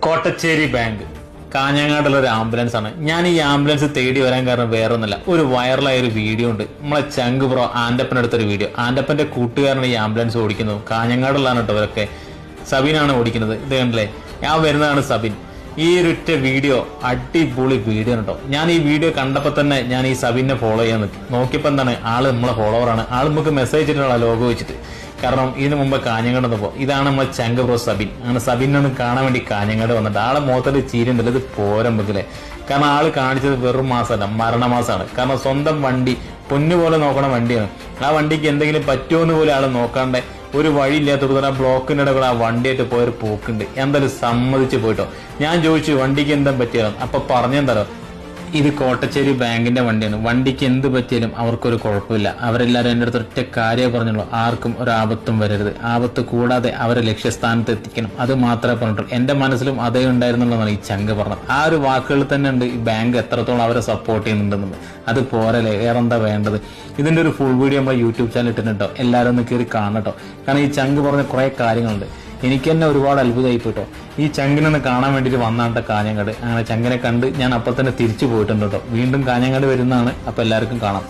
Kottachery bank കാഞ്ഞങ്ങാടുള്ള ഒരു ambulance ആണ്. ഞാൻ ഈ ആംബുലൻസ് തേടി വരാൻ കാരണം വേറൊന്നുമില്ല, ഒരു വൈറലായ ഒരു വീഡിയോ ഉണ്ട്. നമ്മളെ ചങ്ക് ബ്രോ ആൻഡപ്പനെടുത്തൊരു വീഡിയോ. ആൻഡപ്പന്റെ കൂട്ടുകാരനാണ് ഈ ആംബുലൻസ് ഓടിക്കുന്നത്. കാഞ്ഞങ്ങാടുള്ളതാണ് കേട്ടോ ഇവരൊക്കെ. സബിനാണ് ഓടിക്കുന്നത്. ഇത് കണ്ടില്ലേ, ഞാൻ വരുന്നതാണ് സബിൻ. ഈ ഒരൊറ്റ വീഡിയോ അടിപൊളി വീഡിയോ കേട്ടോ. ഞാൻ ഈ വീഡിയോ കണ്ടപ്പോൾ തന്നെ ഞാൻ ഈ സബിനെ ഫോളോ ചെയ്യാൻ നോക്കിയപ്പോൾ എന്താണ്, ആള് നമ്മളെ ഫോളോവറാണ്. ആൾ നമുക്ക് മെസ്സേജ് ഇട്ടിട്ടുള്ള ലോഗോ വെച്ചിട്ട്. കാരണം ഇതിനു മുമ്പ് കാഞ്ഞങ്ങാട് വന്നപ്പോൾ ഇതാണ് നമ്മളെ ചങ്ക് ബ്രോ സബിൻ. അങ്ങനെ സബിനൊന്നും കാണാൻ വേണ്ടി കാഞ്ഞങ്ങാട് വന്നിട്ട് ആളെ മുഖത്തൊരു ചീരുണ്ടല്ലോ, ഇത് പോരമ്പക്കില്ലേ. കാരണം ആള് കാണിച്ചത് വെറും മാസമല്ല, മരണമാസമാണ്. കാരണം സ്വന്തം വണ്ടി പൊന്നുപോലെ നോക്കണ വണ്ടിയാണ്. ആ വണ്ടിക്ക് എന്തെങ്കിലും പറ്റുമെന്ന് പോലും ആള് നോക്കാണ്ട് ഒരു വഴിയില്ലാത്തത് ആ ബ്ലോക്കിന്റെ ഇടകൾ ആ വണ്ടിയായിട്ട് പോയൊരു പോക്കുണ്ട്. എന്തായാലും സമ്മതിച്ച് പോയിട്ടോ. ഞാൻ ചോദിച്ചു വണ്ടിക്ക് എന്താ പറ്റിയാലും, അപ്പൊ പറഞ്ഞെന്താരോ, ഇത് കോട്ടച്ചേരി ബാങ്കിന്റെ വണ്ടിയാണ്, വണ്ടിക്ക് എന്ത് പറ്റിയാലും അവർക്കൊരു കുഴപ്പമില്ല. അവരെല്ലാവരും എൻ്റെ അടുത്ത് ഒറ്റ കാര്യമേ പറഞ്ഞുള്ളൂ, ആർക്കും ഒരു ആപത്തും വരരുത്, ആപത്ത് കൂടാതെ അവരെ ലക്ഷ്യസ്ഥാനത്ത് എത്തിക്കണം, അത് മാത്രമേ പറഞ്ഞിട്ടുള്ളൂ. എന്റെ മനസ്സിലും അതേ ഉണ്ടായിരുന്നുള്ളതാണ് ഈ ചങ്ക് പറഞ്ഞത്. ആ ഒരു വാക്കുകൾ തന്നെ ഉണ്ട് ഈ ബാങ്ക് എത്രത്തോളം അവരെ സപ്പോർട്ട് ചെയ്യുന്നുണ്ടെന്നുള്ളത്. അത് പോരല്ലേ, വേറെ എന്താ വേണ്ടത്. ഇതിന്റെ ഒരു ഫുൾ വീഡിയോ നമ്മൾ യൂട്യൂബ് ചാനൽ ഇട്ടിട്ടുണ്ടോ, എല്ലാവരും ഒന്ന് കയറി കാണട്ടോ. കാരണം ഈ ചങ്ക് പറഞ്ഞ കുറെ കാര്യങ്ങളുണ്ട്. എനിക്ക് തന്നെ ഒരുപാട് അത്ഭുതമായി പോയിട്ടോ. ഈ ചങ്കിനൊന്ന് കാണാൻ വേണ്ടിയിട്ട് വന്നാട്ടെ കാഞ്ഞങ്ങാട്. അങ്ങനെ ചങ്കിനെ കണ്ട് ഞാൻ അപ്പോൾ തന്നെ തിരിച്ചു പോയിട്ടുണ്ട് കേട്ടോ. വീണ്ടും കാഞ്ഞങ്ങാട് വരുന്നതാണ്. അപ്പോൾ എല്ലാവർക്കും കാണാം.